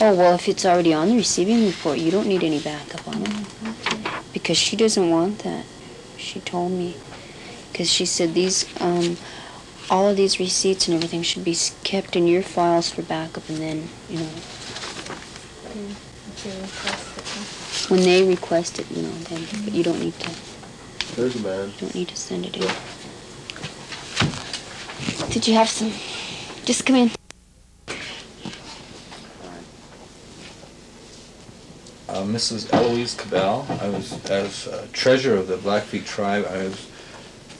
Oh, well, if it's already on the receiving report, you don't need any backup on it. Because she doesn't want that. She told me. Because she said these, all of these receipts and everything should be kept in your files for backup, and then, you know, when they request it, you know, then, but you don't need to. There's a man. Don't need to send it in. Did you have some? Just come in. Mrs. Eloise Cabell, I was, as treasurer of the Blackfeet tribe, I was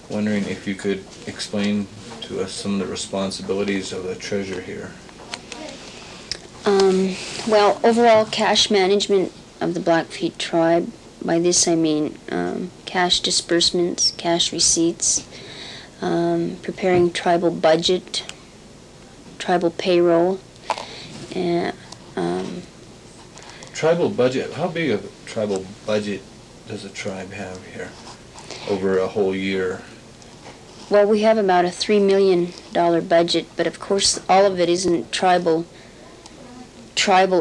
wondering if you could explain to us some of the responsibilities of the treasurer here. Well, overall cash management of the Blackfeet tribe. By this I mean cash disbursements, cash receipts, preparing tribal budget, tribal payroll, and tribal budget, how big of a tribal budget does a tribe have here over a whole year? Well, we have about a $3 million budget, but of course all of it isn't tribal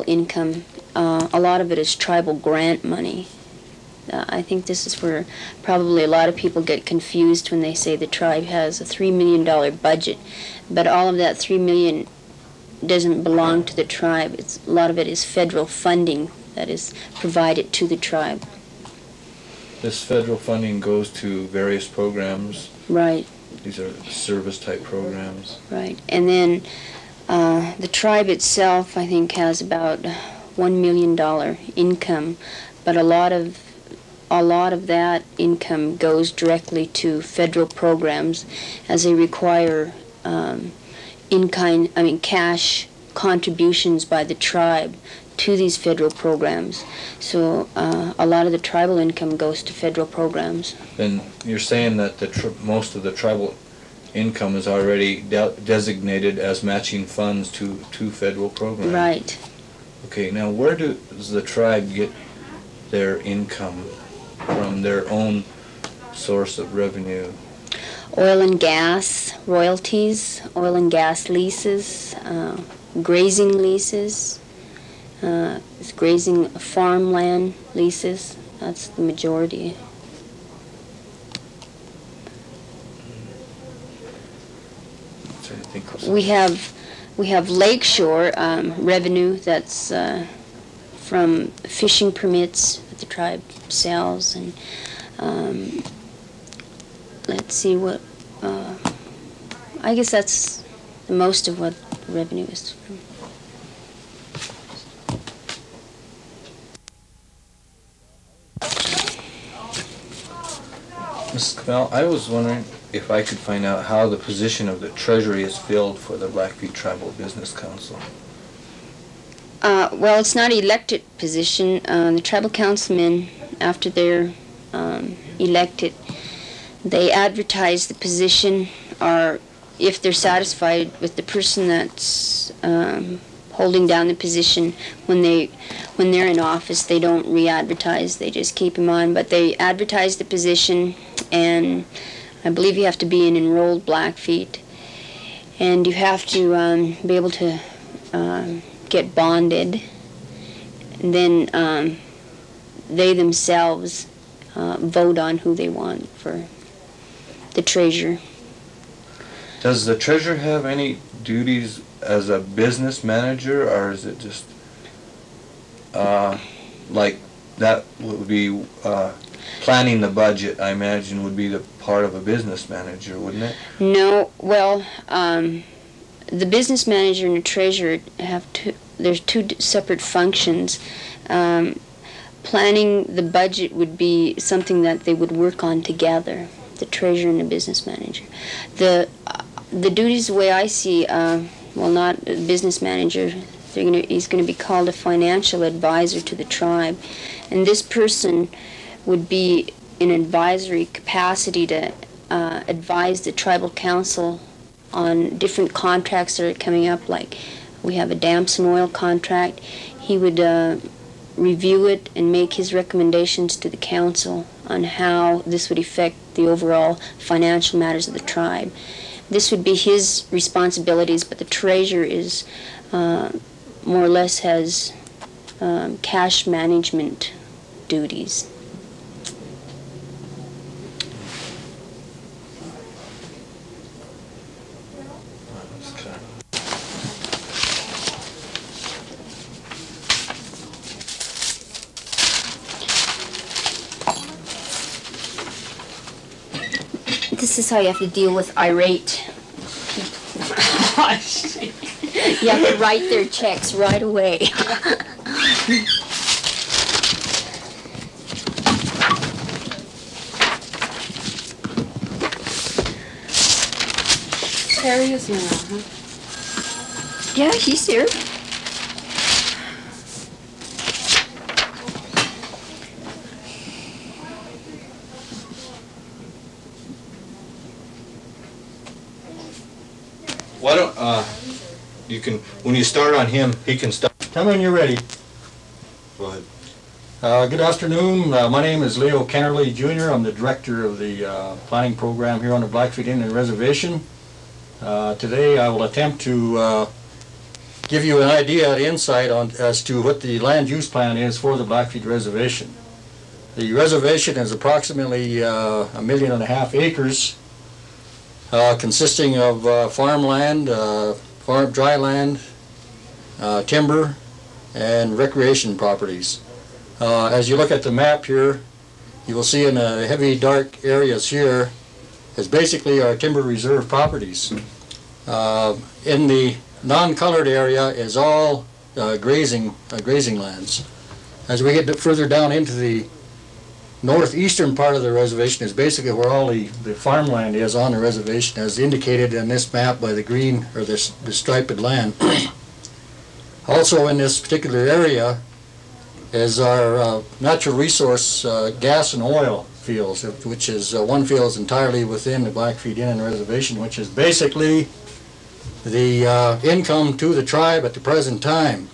income. A lot of it is tribal grant money. I think this is where probably a lot of people get confused when they say the tribe has a $3 million budget, but all of that $3 million doesn't belong to the tribe. A lot of it is federal funding that is provided to the tribe. This federal funding goes to various programs. Right. These are service type programs. Right. And then the tribe itself, I think, has about $1 million income, but a lot of that income goes directly to federal programs, as they require cash contributions by the tribe to these federal programs. So a lot of the tribal income goes to federal programs. Then you're saying that most of the tribal income is already designated as matching funds to federal programs. Right. Okay, now where does the tribe get their income from, their own source of revenue? Oil and gas royalties, oil and gas leases, grazing leases, grazing farmland leases. That's the majority. We have lakeshore revenue that's from fishing permits that the tribe sells, and let's see what. I guess that's most of what the revenue is from. Mrs. Cabell, I was wondering if I could find out how the position of the treasury is filled for the Blackfeet Tribal Business Council. Well, it's not an elected position. The tribal councilmen, after they're elected, they advertise the position, or if they're satisfied with the person that's holding down the position, when they're in office, they don't re-advertise. They just keep him on. But they advertise the position, and I believe you have to be an enrolled Blackfeet, and you have to be able to get bonded, and then they themselves vote on who they want for the treasurer. Does the treasurer have any duties as a business manager, or is it just like that would be planning the budget, I imagine, would be the part of a business manager, wouldn't it? No, well, the business manager and the treasurer there's two separate functions. Planning the budget would be something that they would work on together, the treasurer and the business manager. The duties, the way I see, well, not a business manager, he's going to be called a financial advisor to the tribe, and this person would be in advisory capacity to advise the tribal council on different contracts that are coming up. Like we have a Damson oil contract. He would review it and make his recommendations to the council on how this would affect the overall financial matters of the tribe. This would be his responsibilities, but the treasurer is more or less has cash management duties. This is how you have to deal with irate people. I see. You have to write their checks right away. Terry is now, huh? Yeah, he's here. Why don't, you can, when you start on him, he can start. Tell me when you're ready. Go ahead. Good afternoon. My name is Leo Kennerly Jr. I'm the director of the planning program here on the Blackfeet Indian Reservation. Today I will attempt to give you an idea, an insight on as to what the land use plan is for the Blackfeet Reservation. The reservation is approximately 1.5 million acres, consisting of farmland, dry land, timber, and recreation properties. As you look at the map here, you will see in the heavy dark areas here is basically our timber reserve properties. In the non-colored area is all grazing lands. As we get further down into the northeastern part of the reservation is basically where all the farmland is on the reservation, as indicated in this map by the green or the striped land. Also in this particular area is our natural resource gas and oil fields, which is one field is entirely within the Blackfeet Indian Reservation, which is basically the income to the tribe at the present time.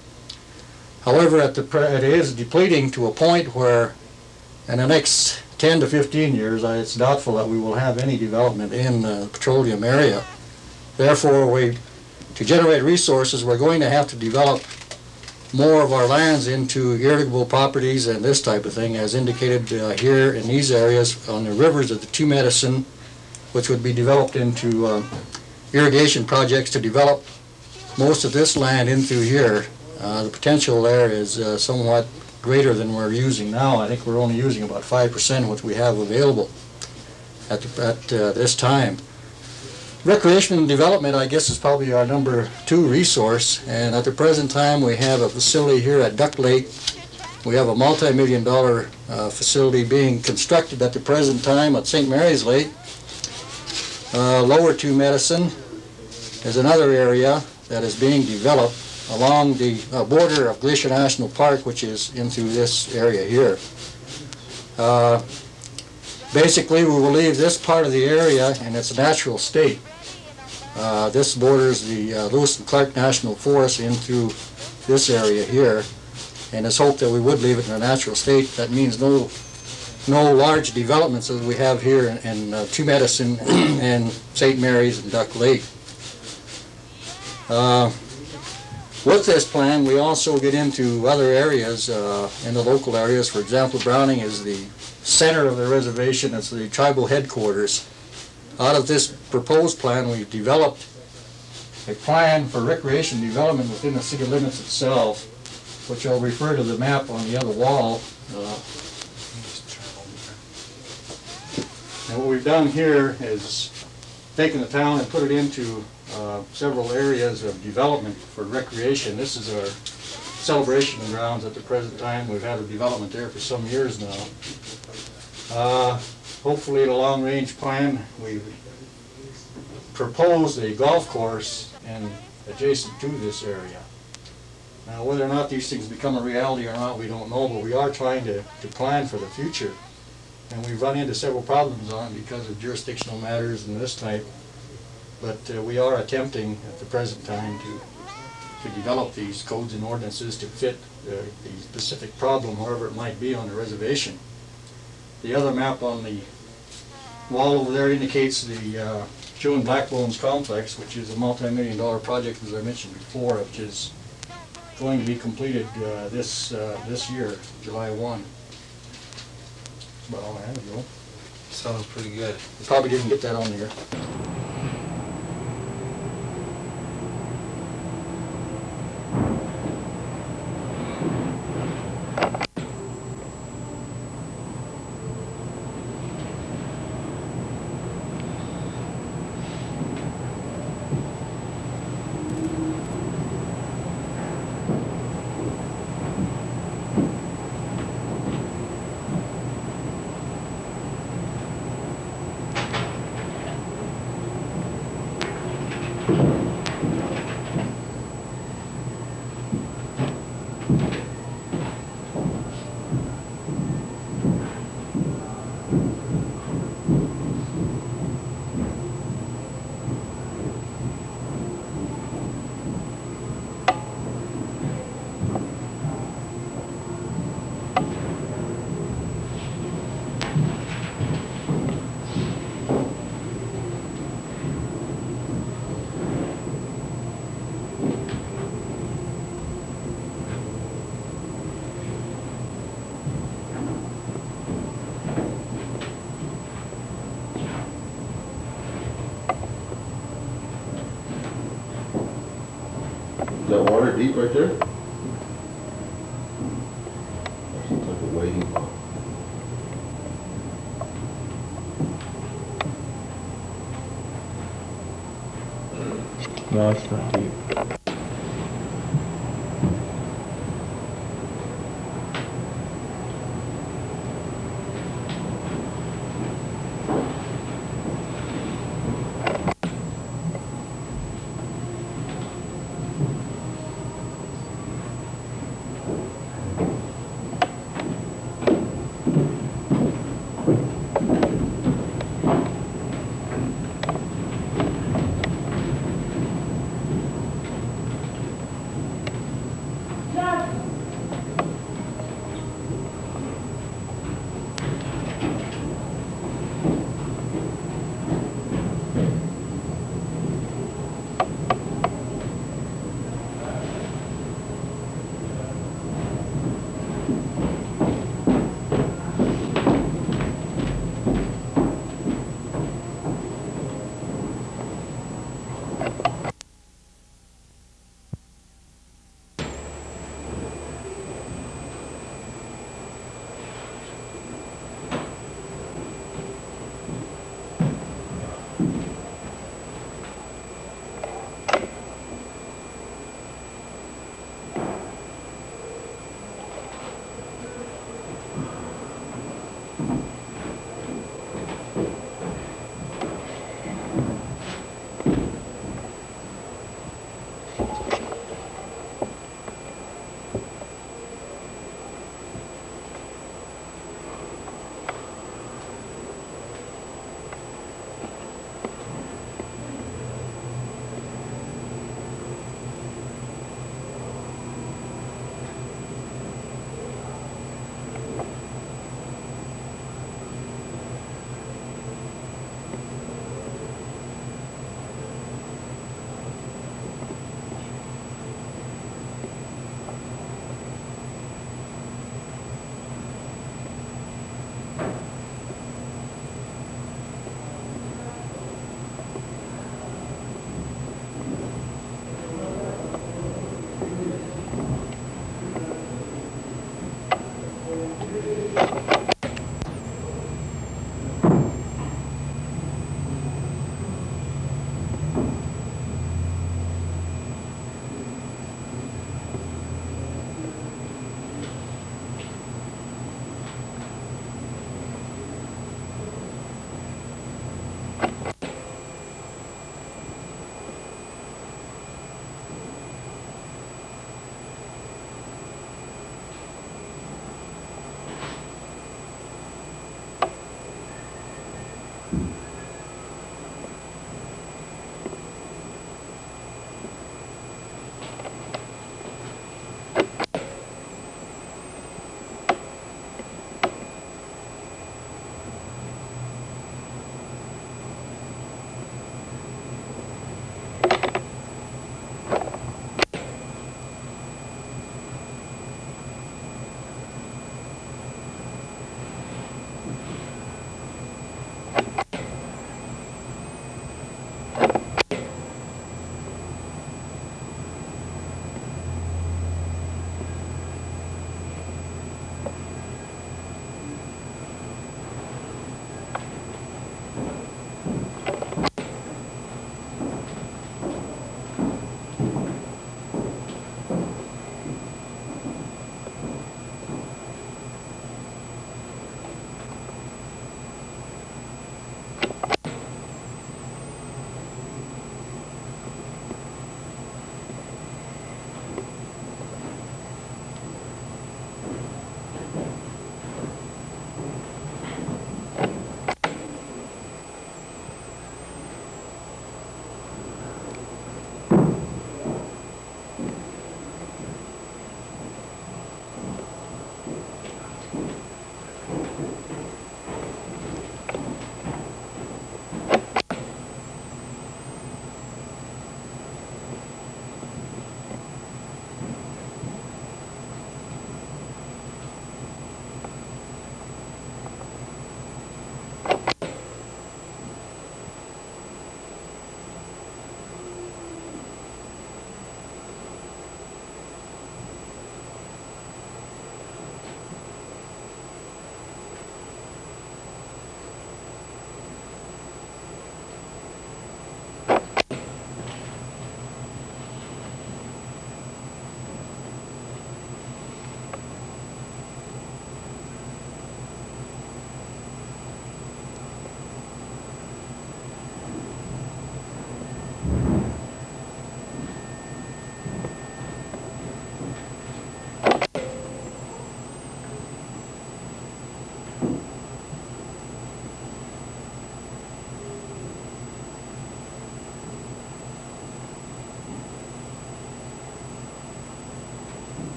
However, it is depleting to a point where in the next 10 to 15 years, it's doubtful that we will have any development in the petroleum area. Therefore, to generate resources, we're going to have to develop more of our lands into irrigable properties and this type of thing, as indicated here in these areas on the rivers of the Two Medicine, which would be developed into irrigation projects to develop most of this land in through here. The potential there is somewhat greater than we're using now. I think we're only using about 5% of what we have available at this time. Recreation and development, I guess, is probably our number 2 resource, and at the present time we have a facility here at Duck Lake. We have a multi-million-dollar facility being constructed at the present time at St. Mary's Lake. Lower Two Medicine is another area that is being developed along the border of Glacier National Park, which is into this area here. Basically, we will leave this part of the area in its natural state. This borders the Lewis and Clark National Forest in through this area here, and it's hoped that we would leave it in a natural state. That means no large developments as we have here in Two Medicine and St. Mary's and Duck Lake. With this plan, we also get into other areas in the local areas. For example, Browning is the center of the reservation. It's the tribal headquarters. Out of this proposed plan, we've developed a plan for recreation development within the city limits itself, which I'll refer to the map on the other wall. And what we've done here is taken the town and put it into several areas of development for recreation. This is our celebration grounds at the present time. We've had a development there for some years now. Hopefully in a long-range plan, we've proposed a golf course adjacent to this area. Now, whether or not these things become a reality or not, we don't know, but we are trying to plan for the future. And we've run into several problems on it because of jurisdictional matters and this type. But we are attempting at the present time to develop these codes and ordinances to fit the specific problem, wherever it might be on the reservation. The other map on the wall over there indicates the Joe and Blackbones complex, which is a multi-million-dollar project, as I mentioned before, which is going to be completed this year, July 1. That's about all I have, Joe. Sounds pretty good. Probably didn't get that on here. Is that water deep right there? That's some type of wading pond. No, it's not deep.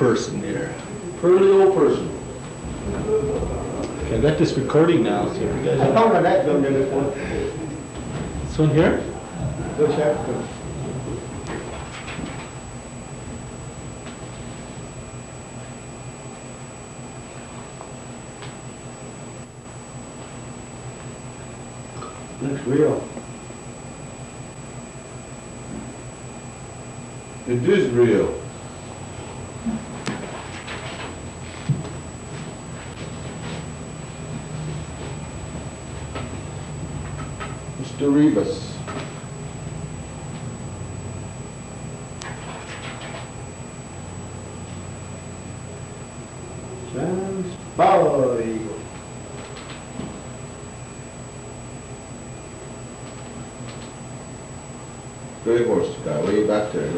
person there. Pearly old person. Okay, I got this recording now, so if you guys. I found that down there before. This one here? Let's have to. Looks real. It is real. Mr. Rivas. Power Eagle. Gray horse guy, way back there.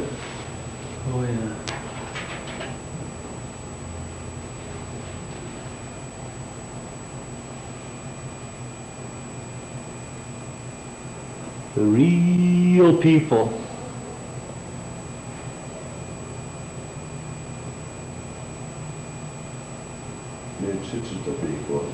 Oh, yeah. The real people. Need switches to people.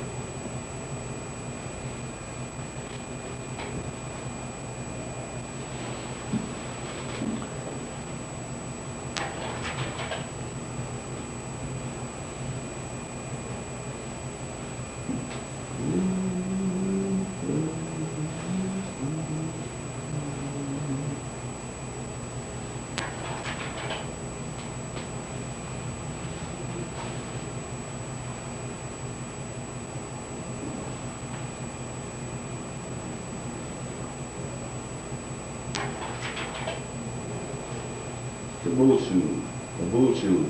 The bull shoes. The bull shoes.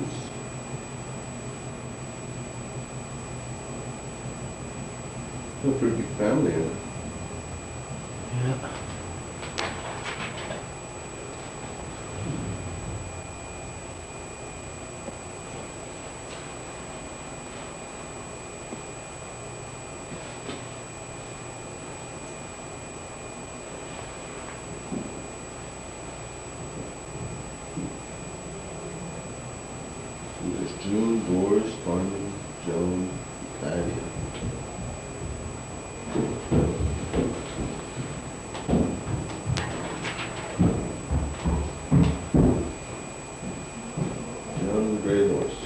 A pretty big family. Huh? Yeah. There's June, Doris, Carmen, Joan, Patty. Young gray horse.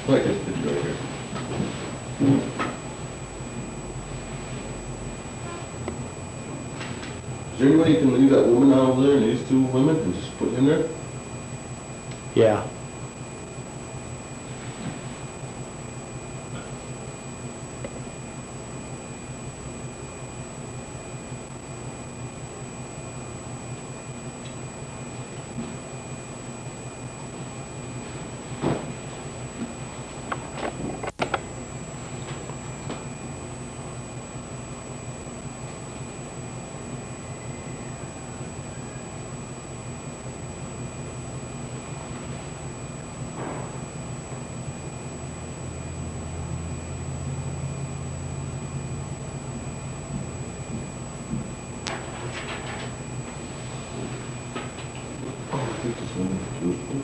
I like this picture right here. Is there any way you can leave that woman out over there and these two women and just put in there? Yeah. Oh, I think this one is beautiful.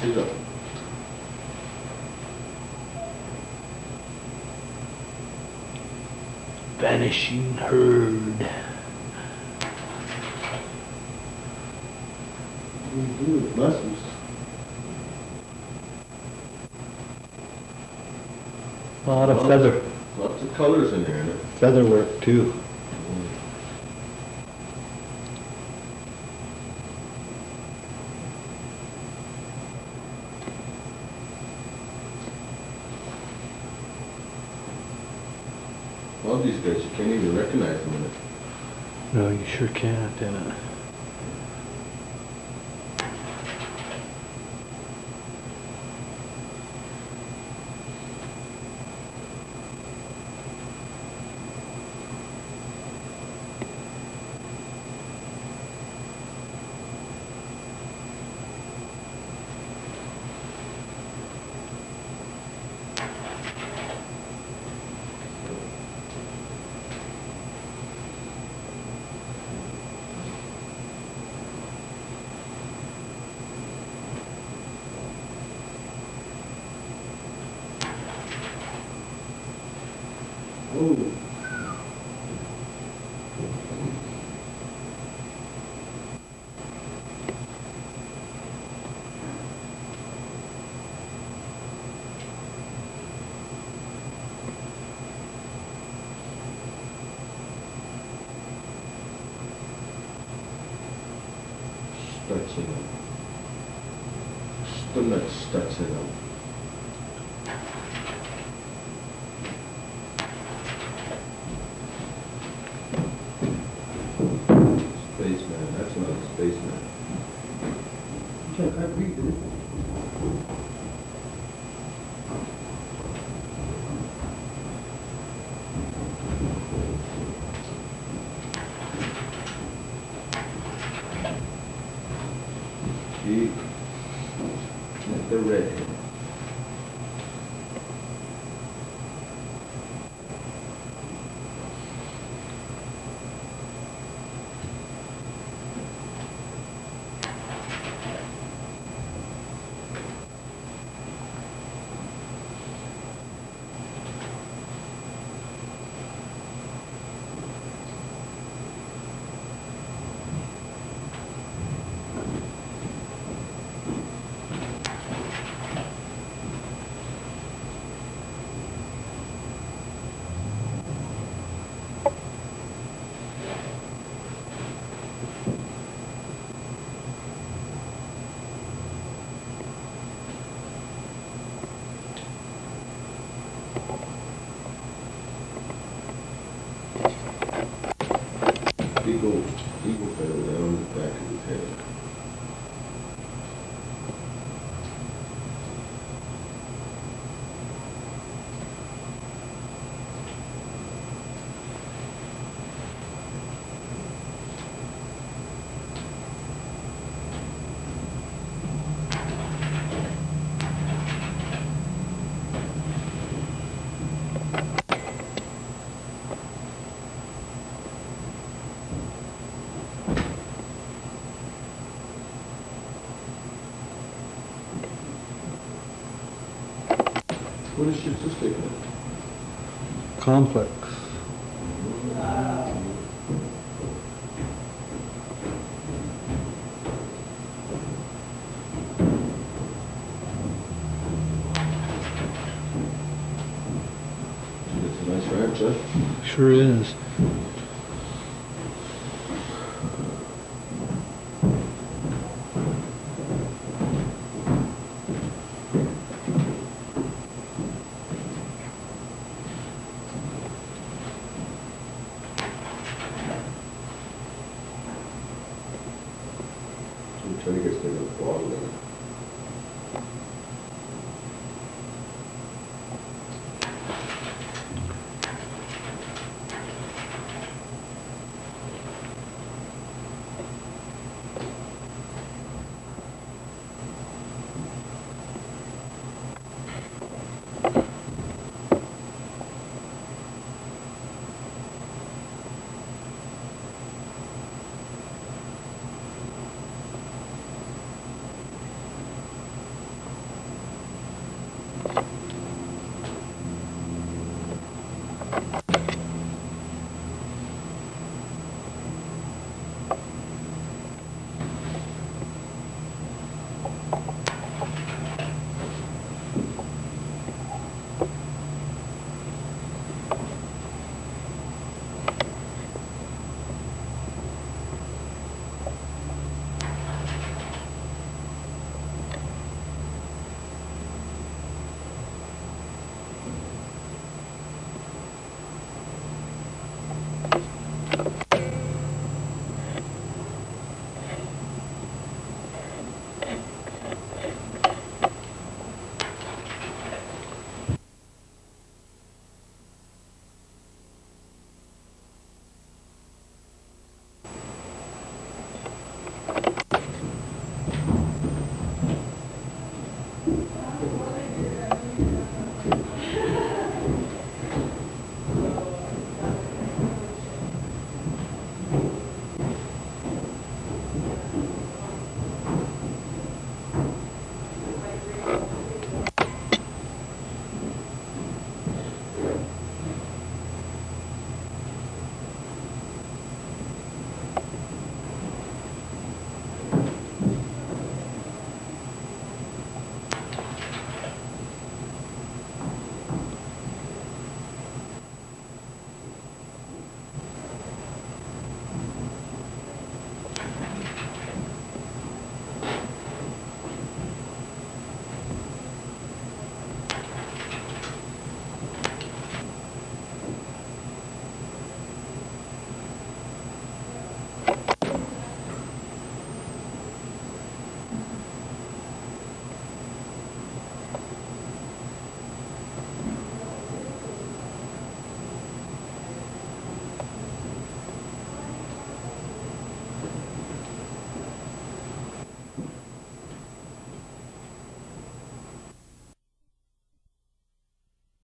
Take it up. Vanishing herd. Blessings. A lot of feather, Lots of colors in there, isn't it? feather work too. All these guys, you can't even recognize them in it. No, you sure can't, innit? Oh. Stretching out. Still not stretching out. Spaceman, that's not a spaceman. Can't read it. See, that's the redhead. Eagle feather down the back of his head. What is your sister? Complex. It's a nice ranch, huh? Sure is.